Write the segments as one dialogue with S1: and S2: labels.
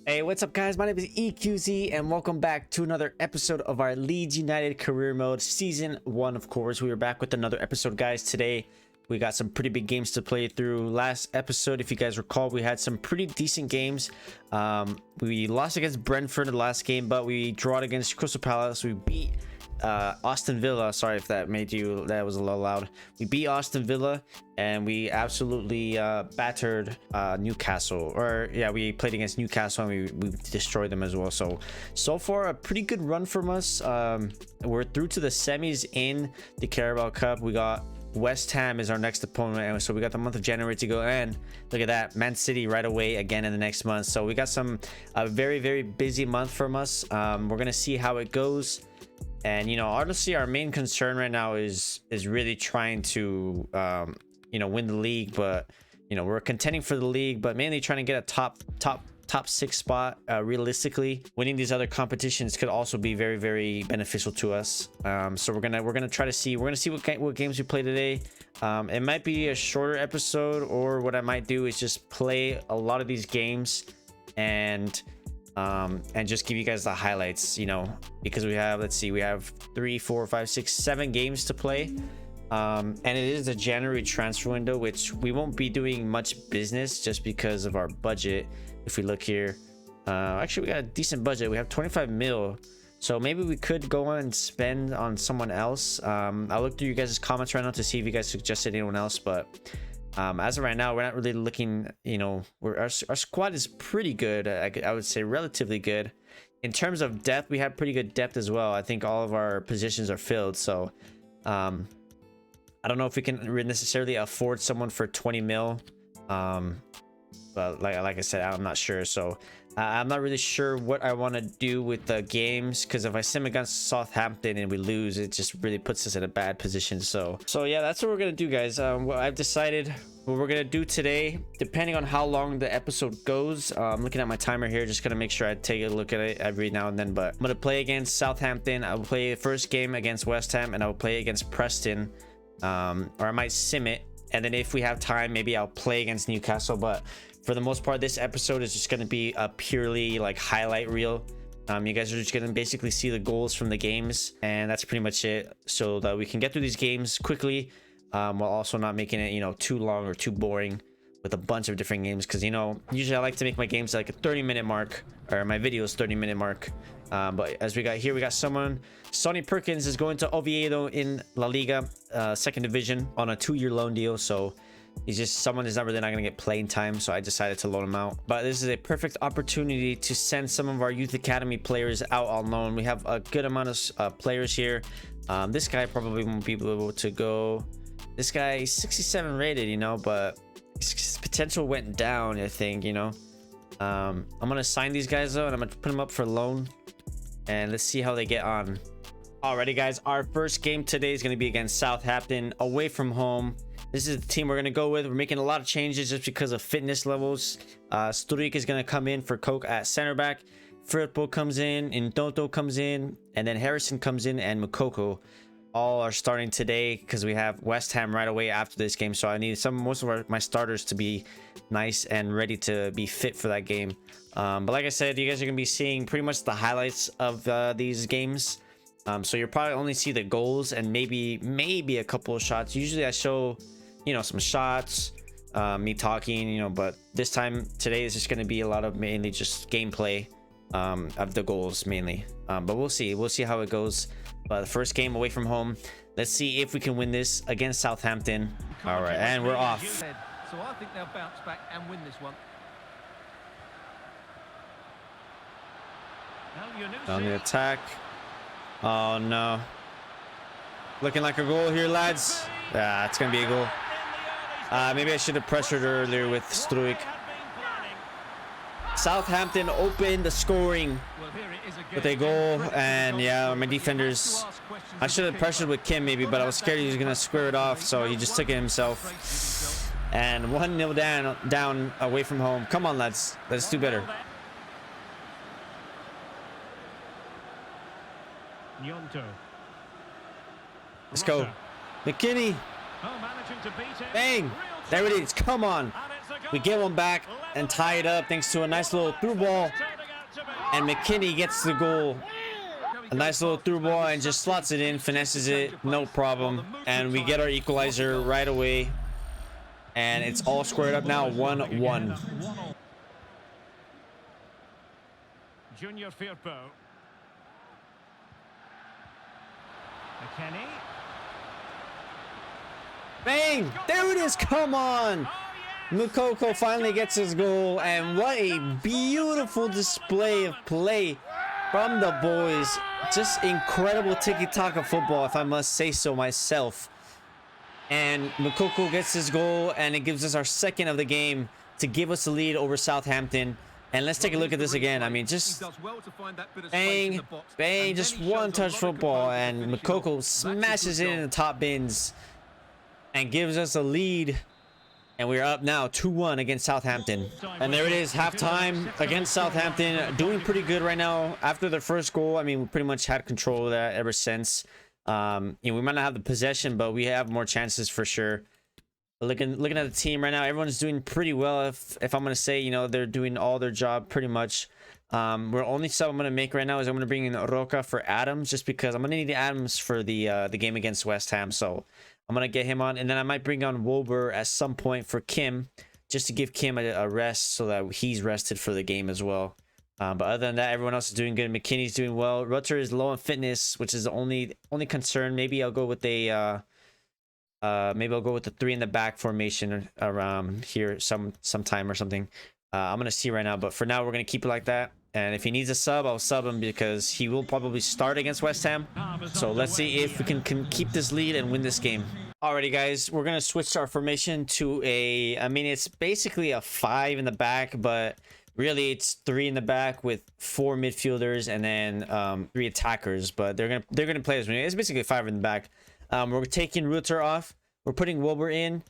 S1: Hey, what's up guys? My name is EQZ and welcome back to another episode of our Leeds United career mode season 1. Of course, we are back with another episode, guys. Today we got some pretty big games to play through. Last episode, if you guys recall, we had some pretty decent games. We lost against Brentford in the last game, but we drawed against Crystal Palace. We beat Aston Villa. Sorry if that made you, that was a little loud. We beat Aston Villa and we absolutely battered Newcastle, or yeah, we played against Newcastle and we destroyed them as well. So far a pretty good run from us. We're through to the semis in the Carabao Cup. We got West Ham is our next opponent, and so we got the month of January to go, and look at that, Man City right away again in the next month. So we got a very busy month from us. We're gonna see how it goes. And you know, honestly, our main concern right now is really trying to win the league. But you know, we're contending for the league, but mainly trying to get a top 6 spot. Realistically, winning these other competitions could also be very beneficial to us. So we're gonna try to see, what games we play today. It might be a shorter episode, or what I might do is just play a lot of these games and just give you guys the highlights, you know, because we have, let's see, we have 3, 4, 5, 6, 7 games to play. And it is a January transfer window, which we won't be doing much business just because of our budget. If we look here, actually we got a decent budget. We have 25 mil, so maybe we could go on and spend on someone else. I'll look through you guys' comments right now to see if you guys suggested anyone else, but as of right now, we're not really looking, you know, our squad is pretty good. I would say relatively good. In terms of depth, we have pretty good depth as well. I think all of our positions are filled. So I don't know if we can necessarily afford someone for 20 mil. But like I said, I'm not sure. So I'm not really sure what I want to do with the games, because if I sim against Southampton and we lose, it just really puts us in a bad position. So yeah, that's what we're gonna do, guys. Well, I've decided what we're gonna do today, depending on how long the episode goes. I'm looking at my timer here, just gonna make sure I take a look at it every now and then. But I'm gonna play against Southampton. I will play the first game against West Ham, and I will play against Preston, or I might sim it, and then if we have time, maybe I'll play against Newcastle. But for the most part, this episode is just going to be a purely like highlight reel. You guys are just going to basically see the goals from the games, and that's pretty much it, so that we can get through these games quickly, while also not making it, you know, too long or too boring with a bunch of different games. Because, you know, usually I like to make my games like a 30-minute mark, or my videos 30-minute mark. But as we got here, we got someone, Sonny Perkins is going to Oviedo in La Liga, second division, on a 2-year loan deal. So he's just someone who's not really not going to get playing time, so I decided to loan him out. But this is a perfect opportunity to send some of our youth academy players out on loan. We have a good amount of players here. This guy probably won't be able to go. This guy is 67 rated, you know, but his potential went down, I think, you know. I'm gonna sign these guys though, and I'm gonna put them up for loan, and let's see how they get on. Alrighty, guys, our first game today is going to be against Southampton away from home. This is the team we're going to go with. We're making a lot of changes just because of fitness levels. Struik is going to come in for Coke at center back. Firpo comes in, Ntoto comes in, and then Harrison comes in, and Mukoko all are starting today because we have West Ham right away after this game. So I need most of my starters to be nice and ready to be fit for that game. But like I said, you guys are going to be seeing pretty much the highlights of these games. So you'll probably only see the goals and maybe a couple of shots. Usually I show, you know, some shots, me talking, you know, but this time today is just going to be a lot of mainly just gameplay of the goals mainly. But we'll see how it goes. But the first game away from home, let's see if we can win this against Southampton. All right, and we're off.
S2: So I think they'll bounce back and win this one.
S1: On the attack. Oh no, looking like a goal here, lads. Yeah, it's gonna be a goal. Maybe I should have pressured earlier with Struik. Southampton opened the scoring with a goal, and yeah, my defenders, I should have pressured with Kim maybe, but I was scared he was gonna square it off, so he just took it himself. And 1-0 down away from home. Come on, lads, let's do better. Let's go. McKinney. Bang. There it is. Come on. We get one back and tie it up thanks to a nice little through ball And McKinney gets the goal. A nice little through ball and just slots it in, finesses it, no problem. And we get our equalizer right away. And it's all squared up now, 1-1.
S3: Junior Firpo. McKennie.
S1: Bang! There it is! Come on! Mukoko finally gets his goal, and what a beautiful display of play from the boys. Just incredible tiki-taka football, if I must say so myself. And Mukoko gets his goal, and it gives us our second of the game to give us the lead over Southampton. And let's take a look at this again. I mean, just bang, bang, just one-touch football, and Mukoko smashes it in the top bins and gives us a lead. And we're up now 2-1 against Southampton. And there it is, halftime against Southampton. Doing pretty good right now. After their first goal, I mean, we pretty much had control of that ever since. You know, we might not have the possession, but we have more chances for sure. But looking at the team right now, everyone's doing pretty well. If I'm gonna say, you know, they're doing all their job pretty much. We're only sub I'm gonna make right now is I'm gonna bring in Roca for Adams, just because I'm gonna need Adams for the game against West Ham. So I'm gonna get him on, and then I might bring on Wober at some point for Kim, just to give Kim a rest so that he's rested for the game as well. But other than that, everyone else is doing good. McKinney's doing well. Rutter is low on fitness, which is the only concern. Maybe I'll go with a maybe I'll go with the 3 in the back formation around here sometime or something. I'm gonna see right now, but for now we're gonna keep it like that. And if he needs a sub, I'll sub him because he will probably start against West Ham. So let's see if we can keep this lead and win this game. Alrighty, guys, we're gonna switch our formation to I mean, it's basically a 5 in the back, but really it's 3 in the back with 4 midfielders and then 3 attackers. But they're gonna play as it's basically 5 in the back. We're taking Rutter off. We're putting Wilbur in.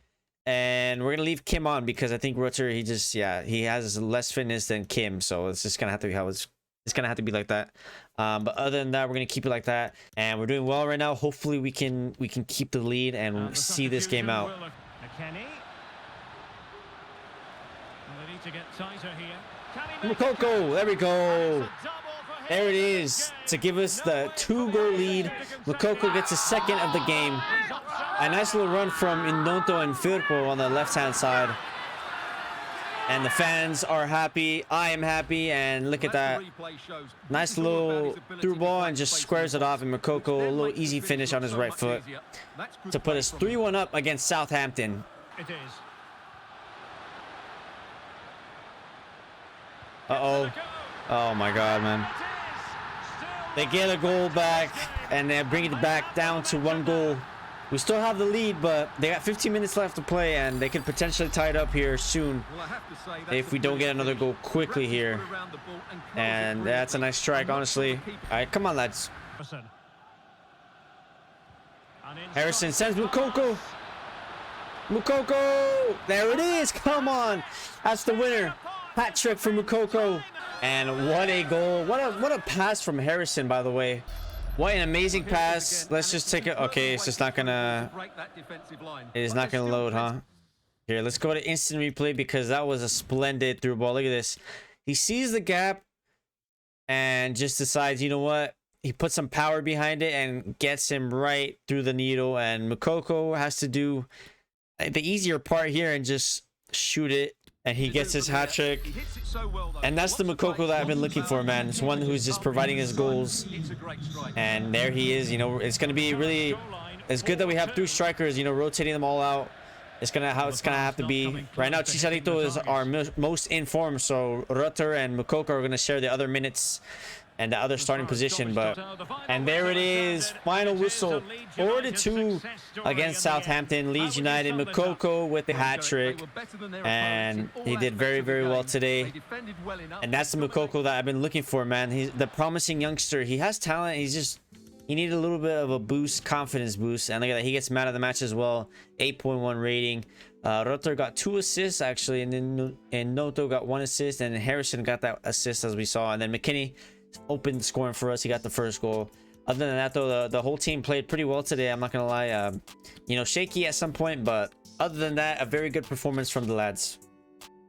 S1: And we're gonna leave Kim on because I think Rutter, he has less fitness than Kim, so it's just gonna have to be how it's gonna have to be like that. But other than that, we're gonna keep it like that, and we're doing well right now. Hopefully, we can keep the lead and see this game out. Mukoko, there we go. There it is to give us the 2-goal lead. Mukoko gets a second of the game. A nice little run from Inoto and Firpo on the left-hand side. And the fans are happy. I am happy. And look at that. Nice little through ball and just squares it off. And Mukoko, a little easy finish on his right foot to put us 3-1 up against Southampton. Uh-oh. Oh, my God, man. They get a goal back, and they bring it back down to 1 goal. We still have the lead, but they got 15 minutes left to play, and they could potentially tie it up here soon if we don't get another goal quickly here. And that's a nice strike, honestly. All right, come on, lads. Harrison sends Mukoko. Mukoko! There it is! Come on! That's the winner. Hat trick for Mukoko. And what a goal. What a pass from Harrison, by the way. What an amazing pass. Let's just take it. Okay, it's just not gonna... It is not gonna load, huh? Here, let's go to instant replay because that was a splendid through ball. Look at this. He sees the gap and just decides, you know what? He puts some power behind it and gets him right through the needle. And Mukoko has to do the easier part here and just shoot it. And he gets his hat trick. And that's the Mukoko that I've been looking for, man. It's one who's just providing his goals. And there he is. You know, it's going to be really... It's good that we have 3 strikers, you know, rotating them all out. It's gonna how it's gonna have to be. Right now, Chicharito is our most in form, so Rutter and Mukoko are gonna share the other minutes and the other starting position. And there it is, final whistle, 4-2 against Southampton. Leeds United, Mukoko with the hat trick, and he did very, very well today. And that's the Mukoko that I've been looking for, man. He's the promising youngster. He has talent. He needed a little bit of a boost, confidence boost, and look at that. He gets man of the match as well, 8.1 rating. Rutter got 2 assists actually, and then Noto got 1 assist, and Harrison got that assist as we saw, and then McKinney opened scoring for us. He got the first goal. Other than that, though, the whole team played pretty well today. I'm not gonna lie. You know, shaky at some point, but other than that, a very good performance from the lads.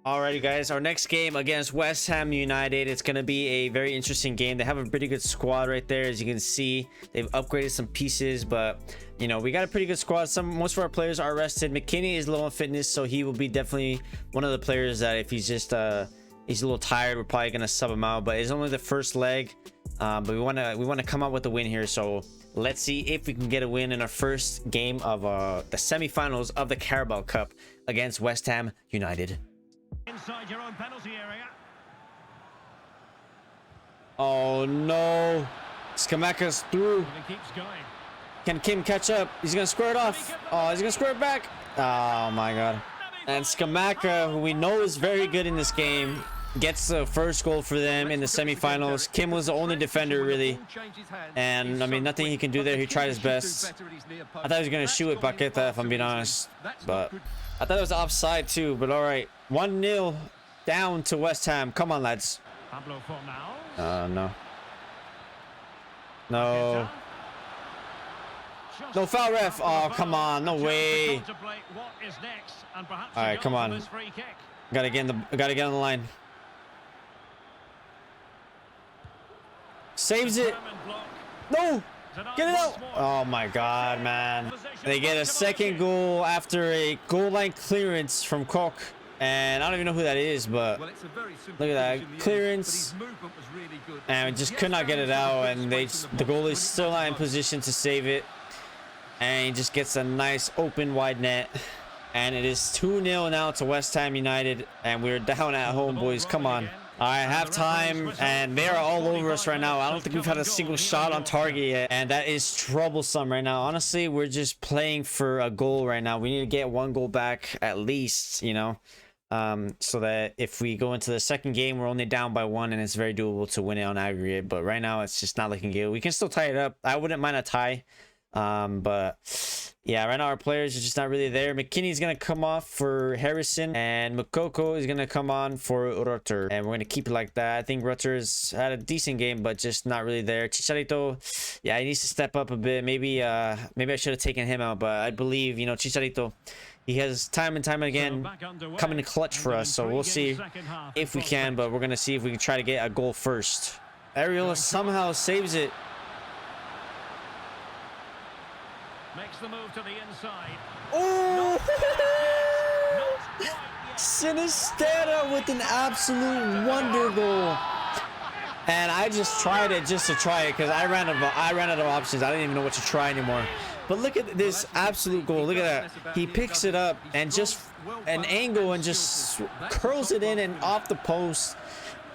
S1: Alrighty guys, our next game against West Ham United. It's going to be a very interesting game. They have a pretty good squad right there. As you can see, they've upgraded some pieces, but you know, we got a pretty good squad. Most of our players are rested. McKinney is low on fitness, so he will be definitely one of the players that if he's just he's a little tired, we're probably going to sub him out, but it's only the first leg. But we want to come out with a win here, so let's see if we can get a win in our first game of the semifinals of the Carabao Cup against West Ham United.
S3: Inside your own penalty area.
S1: Oh no, Skamaka's through.
S3: He keeps going.
S1: Can Kim catch up? He's gonna square it off. Oh, he's gonna square it back. Oh my god. And Skamaka, who we know is very good in this game, gets the first goal for them in the semifinals. Kim was the only defender really, and I mean nothing he can do there. He tried his best. I thought he was gonna shoot it Paqueta, if I'm being honest, but I thought it was offside too. But all right, 1-0 down to West Ham. Come on, lads. No. No. No foul, ref. Oh, come on. No way. All right, come on. Gotta get on the line. Saves it. No. Get it out. Oh my god, man. They get a second goal after a goal line clearance from Koch. And I don't even know who that is, but look at that clearance, and just could not get it out. And the goalie's still not in position to save it, and he just gets a nice open wide net. And it is 2-0 now to West Ham United, and we're down at home, boys. Come on. All right, halftime, and they are all over us right now. I don't think we've had a single shot on target yet, and that is troublesome right now. Honestly, we're just playing for a goal right now. We need to get one goal back at least, you know, so that if we go into the second game, we're only down by 1, and it's very doable to win it on aggregate. But right now, it's just not looking good. We can still tie it up. I wouldn't mind a tie, but yeah, right now our players are just not really there. McKinney's gonna come off for Harrison, and Mukoko is gonna come on for Rutter, and we're gonna keep it like that. I think Rutter's had a decent game, but just not really there. Chicharito, yeah, he needs to step up a bit. Maybe I should have taken him out, but I believe, you know, Chicharito, he has time and time again coming to clutch for us, so we'll see if we can, but we're gonna see if we can try to get a goal first. Areola somehow saves it.
S3: Makes the move to the inside.
S1: Oh! Sinistera with an absolute wonder goal. And I just tried it just to try it because I ran out of options. I didn't even know what to try anymore. But look at this absolute goal. Look at that. He picks it up and just an angle and just curls it in and off the post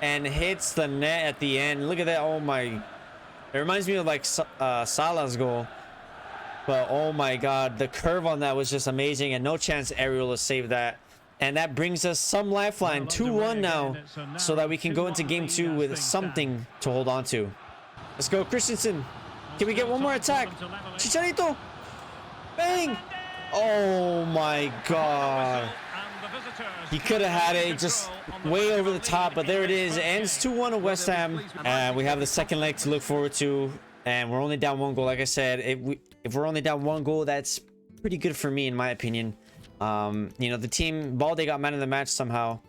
S1: and hits the net at the end. Look at that. Oh my. It reminds me of like Salah's goal. But oh my god, the curve on that was just amazing, and no chance Areola saved that. And that brings us some lifeline, 2-1 now, so that we can go into game 2 with something to hold on to. Let's go, Christensen. Can we get one more attack? Chicharito. Bang. Oh my god. He could have had it just way over the top, but there it is. It ends 2-1 to West Ham. We have the second leg to look forward to, and we're only down 1 goal. Like I said, if we're only down 1 goal, that's pretty good for me, in my opinion. You know, the team, Balde got man of the match somehow,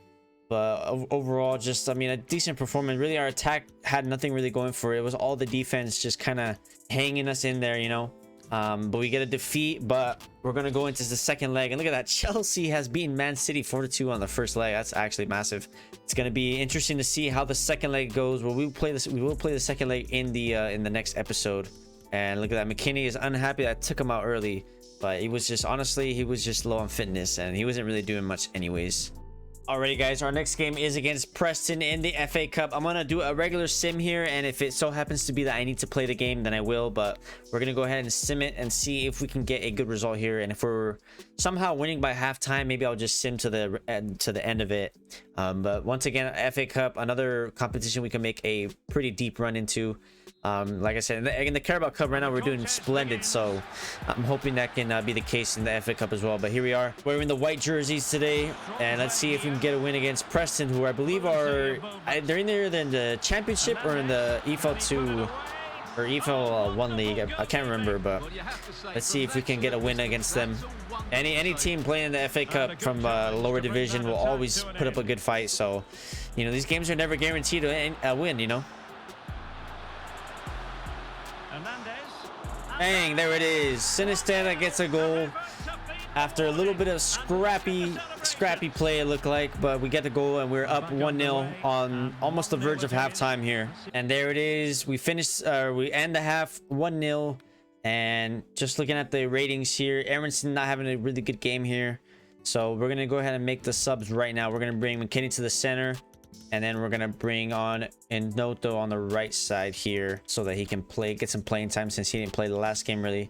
S1: but overall, just, I mean, a decent performance. Really, our attack had nothing really going for it. It was all the defense just kind of hanging us in there, you know. But we get a defeat, but we're going to go into the second leg. And look at that. Chelsea has beaten Man City 4-2 on the first leg. That's actually massive. It's going to be interesting to see how the second leg goes. Well, we will play the second leg in the next episode. And look at that. McKinney is unhappy that I took him out early, but he was just, honestly, he was just low on fitness and he wasn't really doing much anyways. Alrighty guys, our next game is against Preston in the FA Cup. I'm gonna do a regular sim here, and if it so happens to be that I need to play the game, then I will, but we're gonna go ahead and sim it and see if we can get a good result here. And if we're somehow winning by halftime, maybe I'll just sim to the end of it. But once again, FA Cup, another competition we can make a pretty deep run into. Like I said, in the Carabao Cup right now, we're doing splendid, so I'm hoping that can be the case in the FA Cup as well. But here we are, wearing the white jerseys today, and let's see if we can get a win against Preston, who I believe are they're either in the Championship or in the EFL 2 or EFL 1 league. I can't remember, but let's see if we can get a win against them. Any team playing in the FA Cup from lower division will always put up a good fight. So, you know, these games are never guaranteed a win, you know. Bang, there it is. Sinistera gets a goal after a little bit of scrappy play, it looked like, but we get the goal and we're up 1-0 on almost the verge of halftime here. And there it is. We end the half 1-0. And just looking at the ratings here, Aronson not having a really good game here. So we're going to go ahead and make the subs right now. We're going to bring McKinney to the center. And then we're going to bring on Enoto on the right side here so that he can get some playing time since he didn't play the last game really.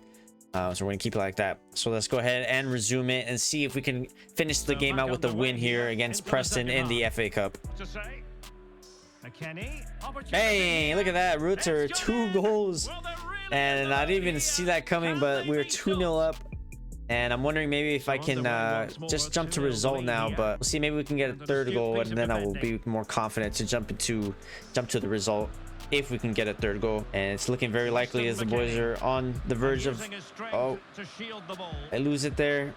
S1: So we're going to keep it like that. So let's go ahead and resume it and see if we can finish the game out with a win here against Preston in the FA Cup. Hey, look at that. Rutter, 2 goals. And I didn't even see that coming, but we were 2-0 up. And I'm wondering maybe if I can just jump to result now, but we'll see. Maybe we can get a 3rd goal, and then I will be more confident to jump to the result if we can get a 3rd goal. And it's looking very likely as the boys are on the verge of... Oh, I lose it there.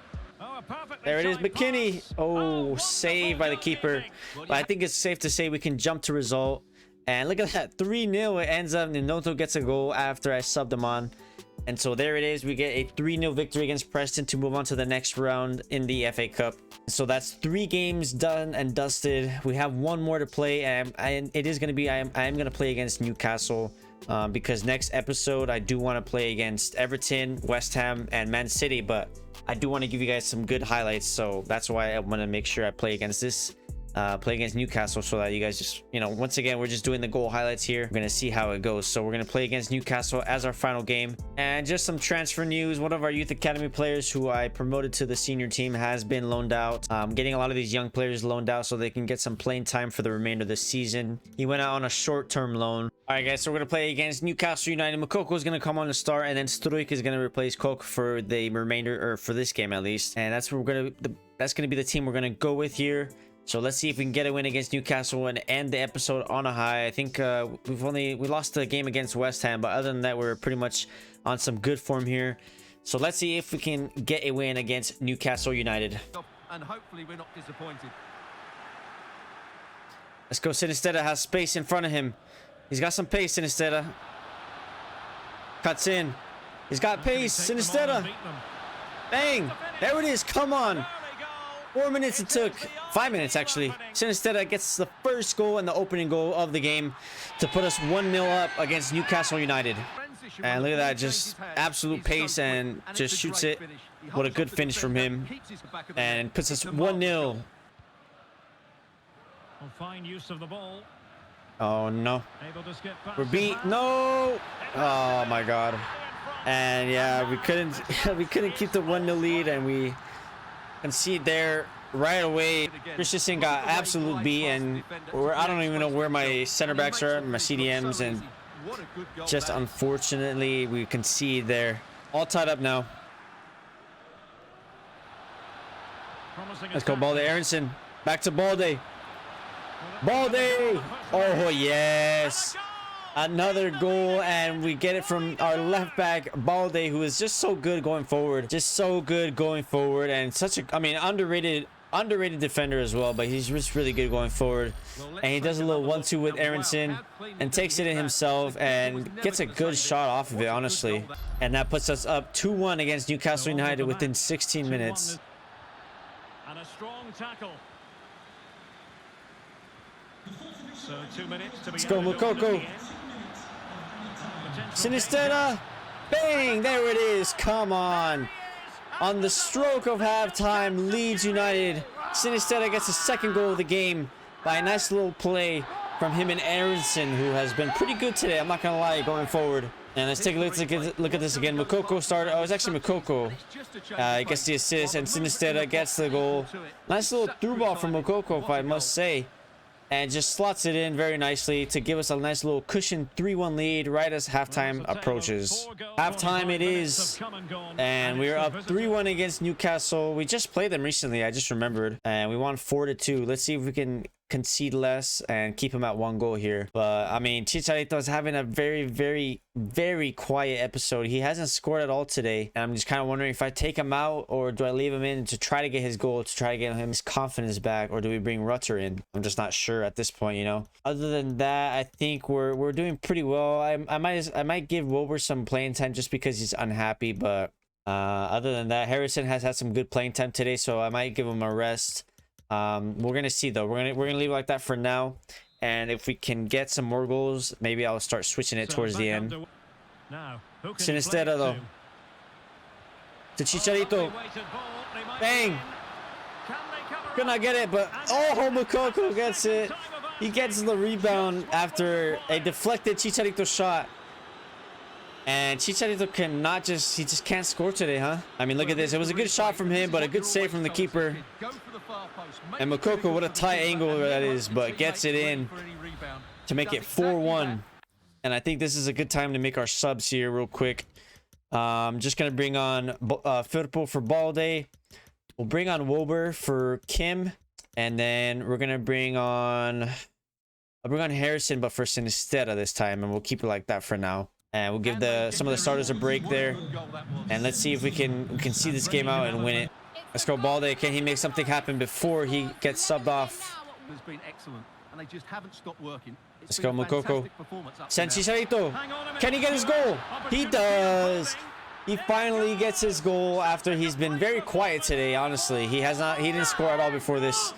S1: There it is, McKinney. Oh, saved by the keeper. But I think it's safe to say we can jump to result. And look at that, 3-0. It ends up Enoto gets a goal after I subbed him on. And so there it is. We get a 3-0 victory against Preston to move on to the next round in the FA Cup. So that's 3 games done and dusted. We have 1 more to play, and it is going to be I am going to play against Newcastle because next episode I do want to play against Everton, West Ham, and Man City. But I do want to give you guys some good highlights, so that's why I want to make sure I play against Newcastle so that you guys just, you know, once again, we're just doing the goal highlights here. We're gonna see how it goes. So we're gonna play against Newcastle as our final game. And just some transfer news. One of our youth academy players who I promoted to the senior team has been loaned out. Getting a lot of these young players loaned out so they can get some playing time for the remainder of the season. He went out on a short-term loan. All right, guys, so we're gonna play against Newcastle United. Mokoko is gonna come on to start, and then Struik is gonna replace Kok for the remainder, or for this game at least. And that's gonna be the team we're gonna go with here. So let's see if we can get a win against Newcastle and end the episode on a high. I think we lost the game against West Ham, but other than that, we're pretty much on some good form here. So let's see if we can get a win against Newcastle United.
S2: And hopefully we're not disappointed.
S1: Let's go. Sinistera has space in front of him. He's got some pace. Sinistera cuts in. He's got pace. Sinistera. Bang! There it is. Come on. 4 minutes it took. 5 minutes actually. Sinistera gets the first goal and the opening goal of the game to put us 1-0 up against Newcastle United. And look at that, just absolute pace and just shoots it. What a good finish from him. And puts us 1-0.
S3: Fine use of the ball.
S1: Oh no. We're beat. No. Oh my god. And yeah, we couldn't keep the 1-0 lead, and we concede there right away. Christensen got absolute beat, and I don't even know where my center backs are, my CDMs, and just unfortunately we concede there. All tied up now. Let's go Balde. Aronson back to Balde. Balde! Oh yes, another goal, and we get it from our left back Balde, who is just so good going forward, and such a, I mean, underrated defender as well, but he's just really good going forward. And he does a little 1-2 with Aronson and takes it in himself and gets a good shot off of it, honestly. And that puts us up 2-1 against Newcastle United within 16 minutes.
S3: And a strong tackle. So 2 minutes to be.
S1: Let's go Mokoko. Sinistera. Bang! There it is. Come on. On the stroke of halftime, Leeds United. Sinistera gets the second goal of the game by a nice little play from him and Aronson, who has been pretty good today, I'm not going to lie, going forward. And let's take a look at this again. Mokoko started. Oh, it's actually Mokoko. He gets the assist, and Sinistera gets the goal. Nice little through ball from Mokoko, if I must say. And just slots it in very nicely to give us a nice little cushion 3-1 lead right as halftime approaches. Halftime it is, and we're up 3-1 against Newcastle. We just played them recently, I just remembered, and we won 4-2. Let's see if we can concede less and keep him at 1 goal here. But I mean, Chicharito is having a very quiet episode. He hasn't scored at all today, and I'm just kind of wondering if I take him out or do I leave him in to try to get his goal, to try to get him his confidence back, or do we bring Rutter in? I'm just not sure at this point, you know. Other than that, I think we're doing pretty well. I might give Wilbur some playing time just because he's unhappy, but other than that, Harrison has had some good playing time today, so I might give him a rest. We're gonna see though. We're gonna leave it like that for now, and if we can get some more goals, maybe I'll start switching it towards the end. Sinistera though, to Chicharito, bang, could not get it, but oh, Moukoko gets it. He gets the rebound after a deflected Chicharito shot. And Chicharito he just can't score today, huh? I mean, look at this. It was a good shot from him, but a good save from the keeper. And Moukoko, what a tight angle that is, but gets it in to make it 4-1. And I think this is a good time to make our subs here real quick. Just going to bring on Firpo for Balde. We'll bring on Wilbur for Kim. And then we're going to bring on... I'll bring on Harrison, but for Sinistera this time. And we'll keep it like that for now. And we'll give some of the starters a break there, and let's see if we can see this game out and win it. Let's go, Balde. Can he make something happen before he gets subbed off?
S2: Has been excellent, and they just haven't stopped working.
S1: Let's go, Moukoko. Send Chicharito. Can he get his goal? He does. He finally gets his goal after he's been very quiet today. Honestly, he didn't score at all before this,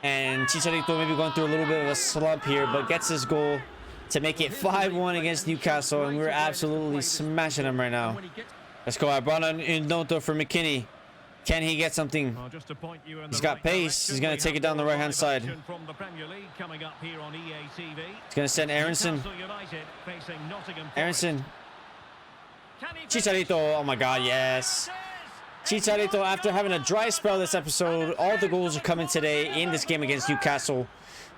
S1: and Chicharito maybe going through a little bit of a slump here, but gets his goal to make it 5-1 against Newcastle, and we're absolutely smashing them right now. Let's go. I brought on Noto for McKinney. Can he get something? He's got pace. He's going to take it down the right-hand side. He's going to send Aronson. Aronson. Chicharito. Oh my God, yes. Chicharito, after having a dry spell this episode, all the goals are coming today in this game against Newcastle.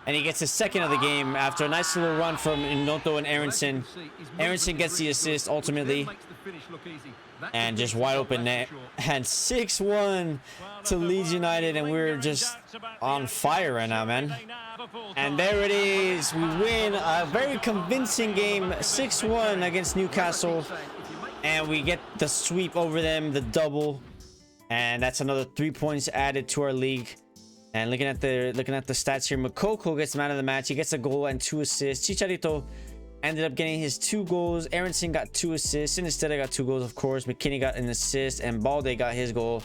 S1: And he gets his second of the game after a nice little run from Noto and Aronson. Aronson gets the assist ultimately. And just wide open net. And 6-1 to Leeds United. And we're just on fire right now, man. And there it is. We win a very convincing game. 6-1 against Newcastle. And we get the sweep over them, the double. And that's another 3 points added to our league. And looking at the stats here, Moukoko gets man of the match. He gets a goal and 2 assists. Chicharito ended up getting his 2 goals. Aronson got 2 assists. Sinistera got 2 goals, of course. McKinney got an assist, and Balde got his goal.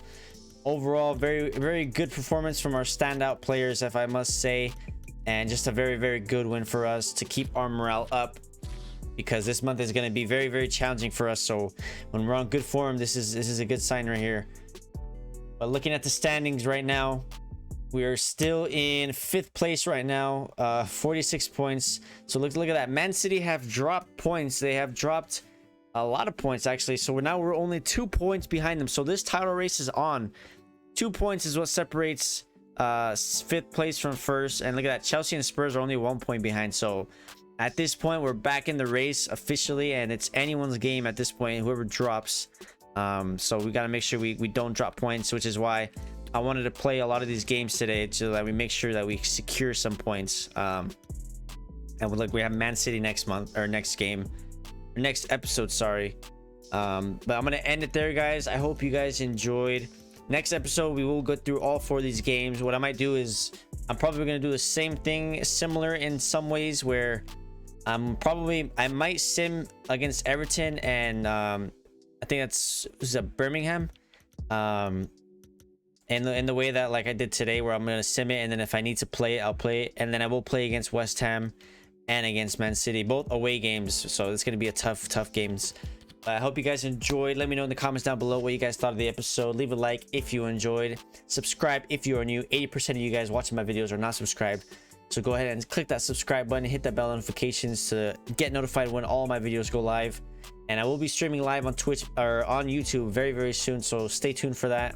S1: Overall, very good performance from our standout players, if I must say, and just a very good win for us to keep our morale up, because this month is going to be very challenging for us. So when we're on good form, this is a good sign right here. But looking at the standings right now, we are still in 5th place right now, 46 points. So look at that. Man City have dropped points. They have dropped a lot of points, actually. So we're only 2 points behind them. So this title race is on. 2 points is what separates 5th place from 1st. And look at that. Chelsea and Spurs are only 1 point behind. So at this point, we're back in the race officially, and it's anyone's game at this point, whoever drops. So we got to make sure we don't drop points, which is why I wanted to play a lot of these games today so that we make sure that we secure some points. And look, we have Man City next month, or next game, or next episode, sorry. But I'm gonna end it there, guys. I hope you guys enjoyed. Next episode, we will go through all 4 of these games. What I might do is I'm probably gonna do the same thing, similar in some ways, where I might sim against Everton and I think that's Birmingham. And in the way that like I did today, where I'm going to sim it, and then if I need to play it, I'll play it. And then I will play against West Ham and against Man City, both away games. So it's going to be a tough games. But I hope you guys enjoyed. Let me know in the comments down below what you guys thought of the episode. Leave a like if you enjoyed. Subscribe if you are new. 80% of you guys watching my videos are not subscribed. So go ahead and click that subscribe button, hit that bell notifications to get notified when all my videos go live. And I will be streaming live on Twitch or on YouTube very soon. So stay tuned for that.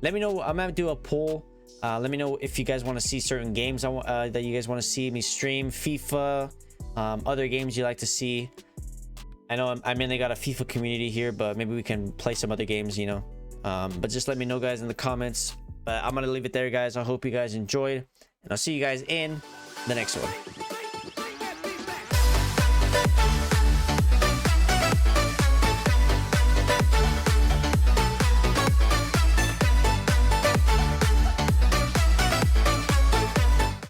S1: Let me know. I'm gonna do a poll. Let me know if you guys want to see certain games that you guys want to see me stream. FIFA, other games you like to see. I know I mainly got a FIFA community here, but maybe we can play some other games, you know. But just let me know, guys, in the comments. But I'm gonna leave it there, guys. I hope you guys enjoyed, and I'll see you guys in the next one.